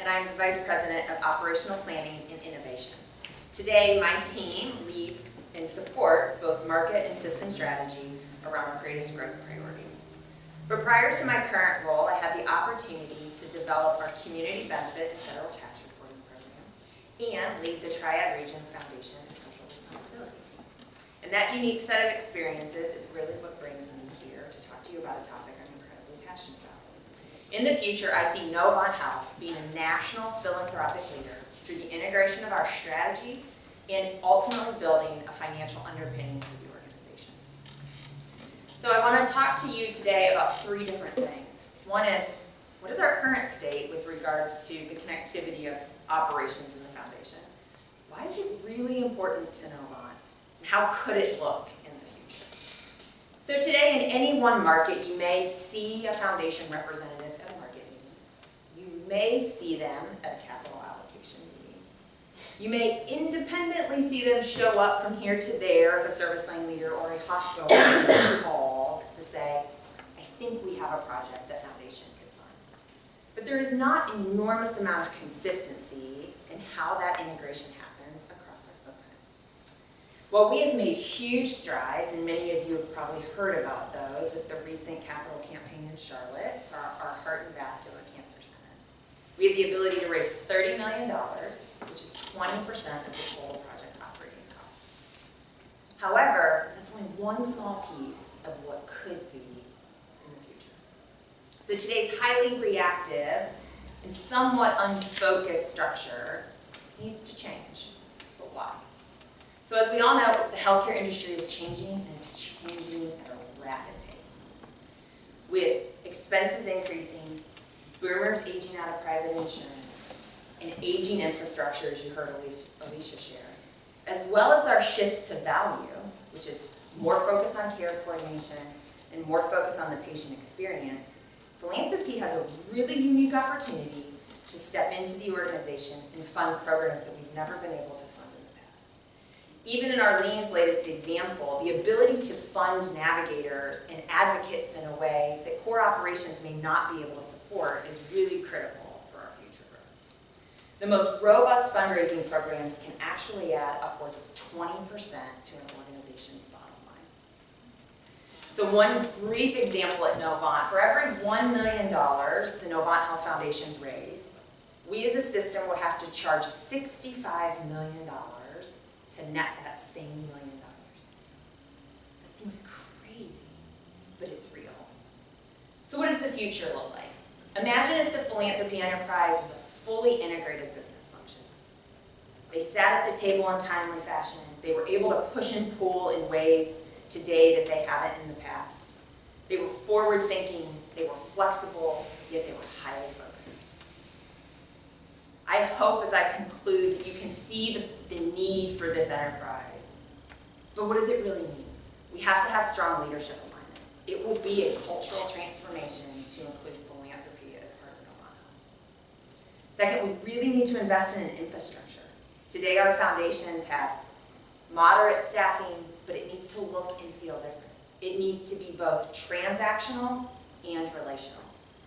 I'm the Vice President of Operational Planning and Innovation. Today, my team leads and supports both market and system strategy around our greatest growth priorities. But prior to my current role, I had the opportunity to develop our community benefit and federal tax reporting program and lead the Triad Regions Foundation and Social Responsibility team. And that unique set of experiences is really what brings me here to talk to you about a topic I'm incredibly passionate about. In the future, I see Novant Health being a national philanthropic leader through the integration of our strategy and ultimately building a financial underpinning for the organization. So I want to talk to you today about three different things. One is, what is our current state with regards to the connectivity of operations in the foundation? Why is it really important to Novant? And how could it look in the future? So today, in any one market, you may see a foundation representative at a market meeting. You may see them at a capital allocation meeting. You may independently see them show up from here to there if a service line leader or a hospital calls to say, I think we have a project that foundation could fund. But there is not an enormous amount of consistency in how that integration happens across our footprint. Well, we have made huge strides, and many of you have probably heard about those with the recent capital campaign in Charlotte for our Heart and Vascular Cancer Center. We have the ability to raise $30 million, which is 20% of the total project operating cost. However, that's only one small piece of what could be in the future. So today's highly reactive and somewhat unfocused structure needs to change. But why? So as we all know, the healthcare industry is changing, and it's changing at a rapid pace. With expenses increasing, boomers aging out of private insurance, and aging infrastructure, as you heard Alicia share, as well as our shift to value, which is more focus on care coordination and more focus on the patient experience, philanthropy has a really unique opportunity to step into the organization and fund programs that we've never been able to fund in the past. Even in Arlene's latest example, the ability to fund navigators and advocates in a way that core operations may not be able to support is really critical for our future growth. The most robust fundraising programs can actually add upwards of 20% to an organization's bottom line. So one brief example at Novant, for every $1 million the Novant Health Foundations raise, we as a system would have to charge $65 million to net that same $1 million. That seems crazy, but it's real. So what does the future look like? Imagine if the philanthropy enterprise was a fully integrated business function. They sat at the table in timely fashions. They were able to push and pull in ways today that they haven't in the past. They were forward-thinking, they were flexible, yet they were highly focused. I hope as I conclude that you can see the need for this enterprise. But what does it really mean? We have to have strong leadership alignment. It will be a cultural transformation to include philanthropy as part of Novant Health. Second, we really need to invest in an infrastructure. Today our foundations have moderate staffing, but it needs to look and feel different. It needs to be both transactional and relational.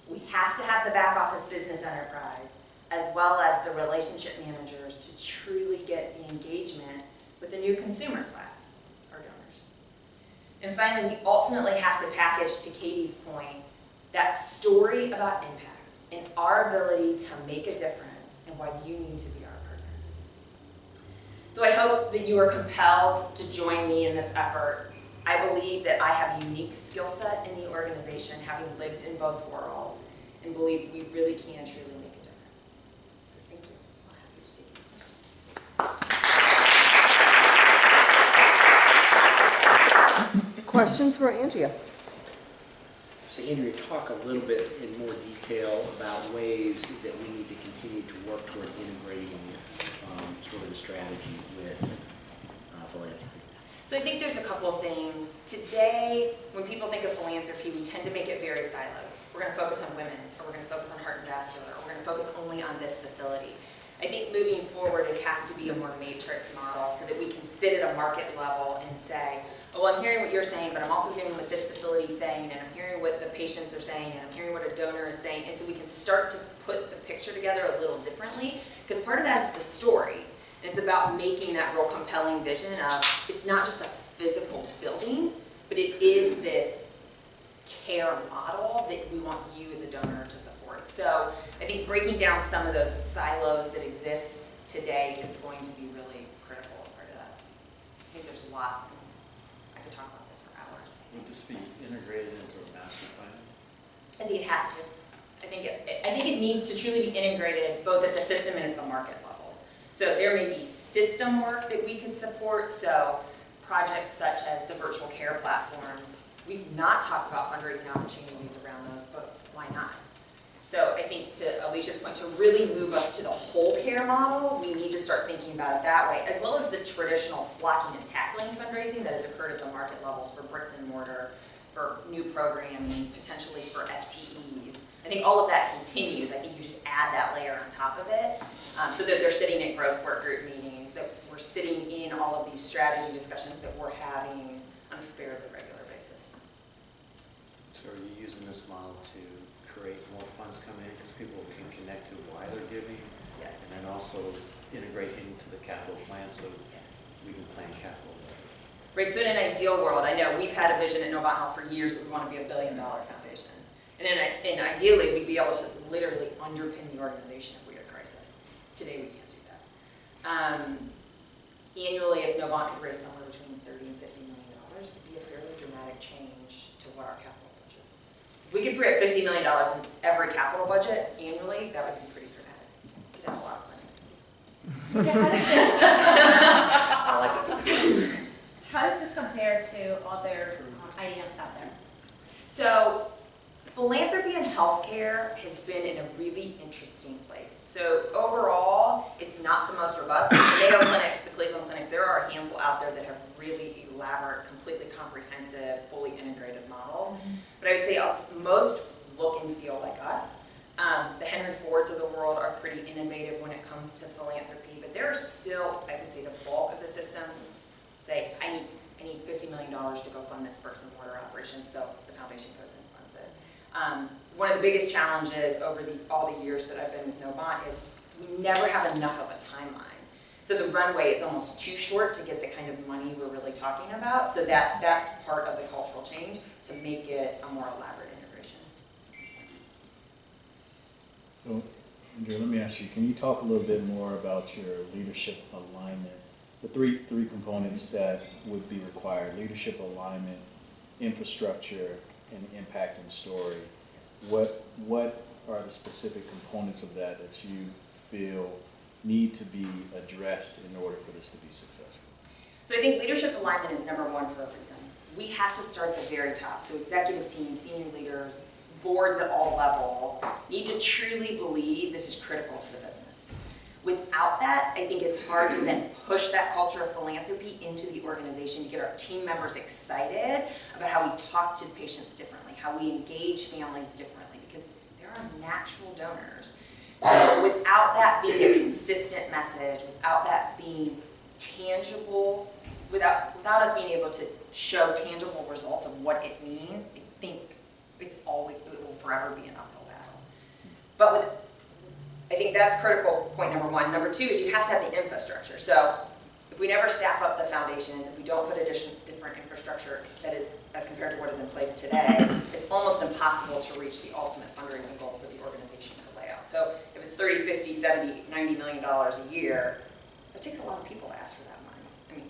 We have to have the back office business enterprise as well as the relationship managers to truly get the engagement with the new consumer class, our donors. And finally, we ultimately have to package, to Katie's point, that story about impact and our ability to make a difference and why you need to be our partner. So I hope that you are compelled to join me in this effort. I believe that I have a unique skill set in the organization, having lived in both worlds, and believe we really can truly make a difference. So thank you. I'm happy to take your questions. Questions for Andrea? So Andrea, talk a little bit in more detail about ways that we need to continue to work toward integrating sort of the strategy with philanthropy. So I think there's a couple of things. Today, when people think of philanthropy, we tend to make it very siloed. We're going to focus on women's, or we're going to focus on heart and vascular, or we're going to focus only on this facility. I think moving forward, it has to be a more matrix model so that we can sit at a market level and say, well, I'm hearing what you're saying, but I'm also hearing what this facility is saying, and I'm hearing what the patients are saying, and I'm hearing what a donor is saying, and so we can start to put the picture together a little differently, because part of that is the story. And it's about making that real compelling vision of, it's not just a physical building, but it is this care model that we want you as a donor to support. So I think breaking down some of those silos that exist today is going to be really critical as part of that. I think there's a lot. I could talk about this for hours. Would this be integrated into a master plan? I think it has to. I think it needs to truly be integrated both at the system and at the market levels. So there may be system work that we can support. So projects such as the virtual care platforms. We've not talked about fundraising opportunities around those, but why not? So I think to Alicia's point, to really move us to the whole care model, we need to start thinking about it that way, as well as the traditional blocking and tackling fundraising that has occurred at the market levels for bricks and mortar, for new programming, potentially for FTEs. I think all of that continues. I think you just add that layer on top of it, so that they're sitting at growth work group meetings, that we're sitting in all of these strategy discussions that we're having on a fairly regular basis. So are you using this model to create more funds coming in because people can connect to why they're giving? Yes. And then also integrate into the capital plan so Yes. we can plan capital there? Right, so in an ideal world, I know we've had a vision at Novant Health for years that we want to be $1 billion foundation. And ideally, we'd be able to literally underpin the organization if we had a crisis. Today, we can't do that. Annually, if Novant could raise somewhere between $30 and $50 million, it would be a fairly dramatic change to what our capital budget is. If we could free up $50 million in every capital budget annually, that would be pretty dramatic. We'd have a lot of clinics. I like it. How does this compare to other IDMs out there? So philanthropy and healthcare has been in a really interesting place. So overall, it's not the most robust. The Mayo clinics, the Cleveland clinics, there are a handful out there that have really elaborate, completely comprehensive, fully integrated models. But I would say most look and feel like us. The Henry Fords of the world are pretty innovative when it comes to philanthropy, but there are still, I would say, the bulk of the systems say, I need $50 million to go fund this bricks and mortar operation, so the foundation goes and funds it. One of the biggest challenges over all the years that I've been with Novant is we never have enough of a timeline. So the runway is almost too short to get the kind of money we're really talking about, so that's part of the cultural change to make it a more elaborate integration. So, Andrea, let me ask you, can you talk a little bit more about your leadership alignment? The three components that would be required: leadership alignment, infrastructure, and impact and story. What are the specific components of that you feel need to be addressed in order for this to be successful? So I think leadership alignment is number one for a reason. We have to start at the very top. So executive team, senior leaders, boards at all levels need to truly believe this is critical to the business. Without that, I think it's hard to then push that culture of philanthropy into the organization to get our team members excited about how we talk to patients differently, how we engage families differently, because there are natural donors. So without that being a consistent message, without that being tangible, without us being able to show tangible results of what it means, I think it will forever be an uphill battle. But I think that's critical, point number one. Number two is you have to have the infrastructure. So if we never staff up the foundations, if we don't put different infrastructure that is as compared to what is in place today, it's almost impossible to reach the ultimate fundraising goals that the organization could lay out. So if it's $30, $50, $70, $90 million a year, it takes a lot of people to ask for that money.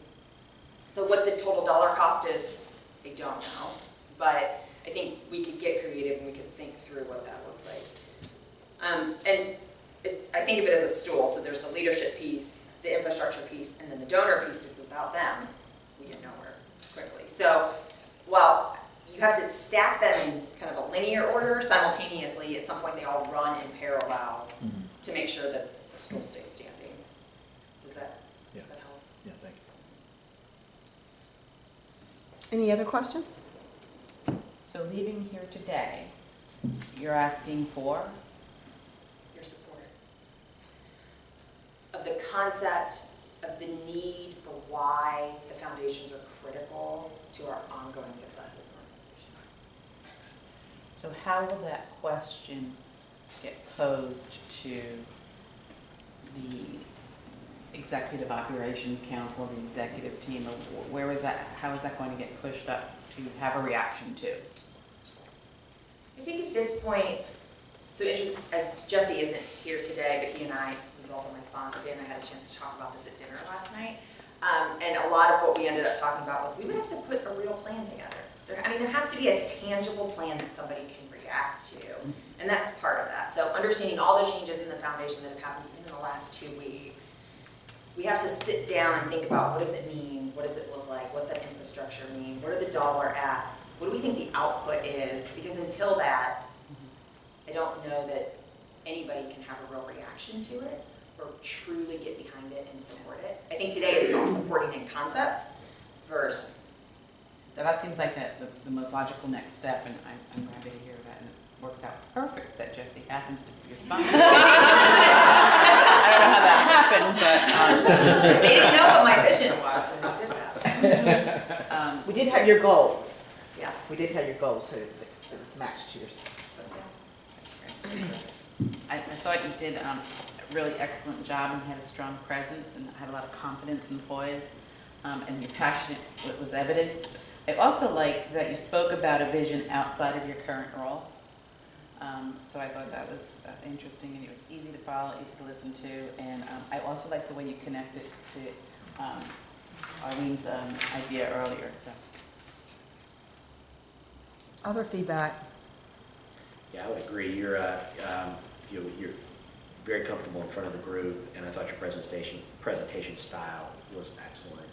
So what the total dollar cost is, I don't know. But I think we could get creative and we could think through what that looks like. I think of it as a stool. So there's the leadership piece, the infrastructure piece, and then the donor piece, because without them, we get nowhere quickly. So while you have to stack them in kind of a linear order, simultaneously, at some point they all run in parallel to make sure that the stool stays standing. Does that help? Yeah, thank you. Any other questions? So leaving here today, you're asking for? Your support of the concept of the need for why the foundations are critical to to our ongoing success as an organization. So how will that question get posed to the Executive Operations Council, the executive team? Where is that, how is that going to get pushed up to have a reaction to? I think at this point, so as Jesse isn't here today, but he and I, he's also my sponsor, he and I had a chance to talk about this at dinner last night. And a lot of what we ended up talking about was we would have to put a real plan together. There has to be a tangible plan that somebody can react to, and that's part of that. So understanding all the changes in the foundation that have happened even in the last 2 weeks, we have to sit down and think about what does it mean, what does it look like, what's that infrastructure mean, what are the dollar asks, what do we think the output is, because until that, I don't know that anybody can have a real reaction to it or truly get behind it and support it. I think today it's all supporting in concept versus. Now, that seems like the most logical next step, and I'm happy to hear that, and it works out perfect that Jesse happens to be your sponsor. I don't know how that happened, but. They didn't know what my vision was when we did that. We did have your goals. Yeah. We did have your goals, so it was matched to yours. I thought you did a really excellent job and had a strong presence and had a lot of confidence and poise, and your passion was evident. I also like that you spoke about a vision outside of your current role. So I thought that was interesting, and it was easy to follow, easy to listen to, and I also like the way you connected to Arlene's idea earlier. So. Other feedback? Yeah, I would agree. You're very comfortable in front of the group, and I thought your presentation style was excellent.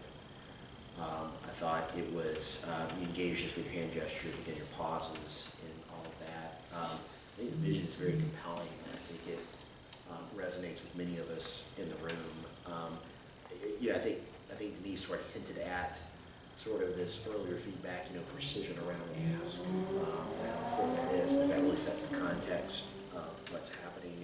I thought it was, you engaged us with your hand gestures, again, your pauses and all of that. I think the vision is very compelling, and I think it resonates with many of us in the room. I think Denise sort of hinted at sort of this earlier feedback, precision around the ask, and how important that is, because that really sets the context of what's happening.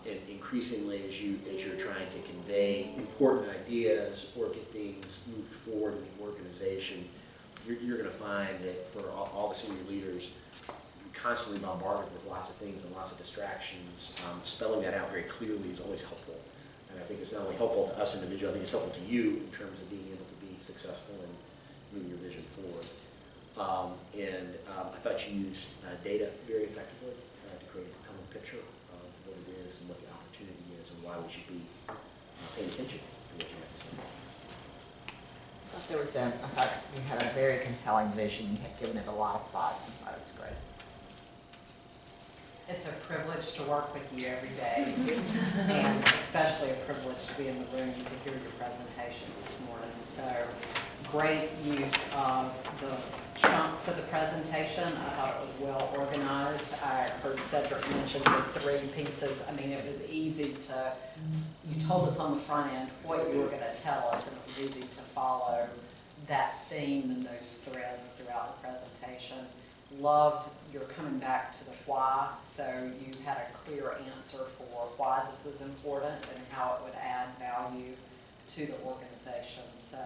And increasingly, as you're trying to convey important ideas or get things moved forward in the organization, you're going to find that for all the senior leaders, constantly bombarded with lots of things and lots of distractions, spelling that out very clearly is always helpful. And I think it's not only helpful to us individually, I think it's helpful to you in terms of being able to be successful in moving your vision forward. I thought you used data very effectively to create a compelling picture of what it is and what the opportunity is and why we should be paying attention to what you have to say. I thought you had a very compelling vision. You had given it a lot of thought. I thought it was great. It's a privilege to work with you every day, and especially a privilege to be in the room to hear your presentation this morning. So, great use of the chunks of the presentation. I thought it was well organized. I heard Cedric mention the 3 pieces. I mean, it was easy to, you told us on the front end what you were going to tell us, and it was easy to follow that theme and those threads throughout the presentation. Loved your coming back to the why, so you had a clear answer for why this is important and how it would add value to the organization. So,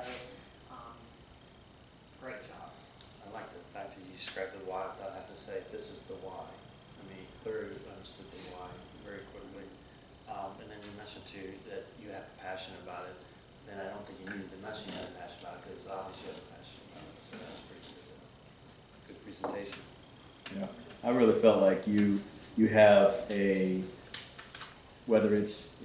great job. I like the fact that you described the why without having to say, this is the why. I mean, clearly understood the why very quickly. And then you mentioned too that you have passion about it. Then I don't think you needed to mention you have passion about it, because obviously you have passion about it. So that's pretty good. Good presentation. Yeah, I really felt like you have whether it's,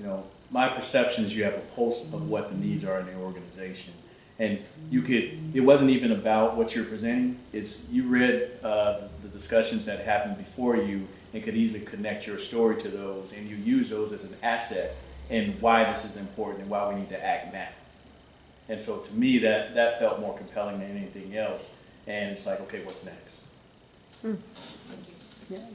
my perception is you have a pulse of what the needs are in the organization. And it wasn't even about what you're presenting. You read the discussions that happened before you and could easily connect your story to those, and you use those as an asset in why this is important and why we need to act now. And so to me, that felt more compelling than anything else. And it's like, okay, what's next? Thank you. Yeah.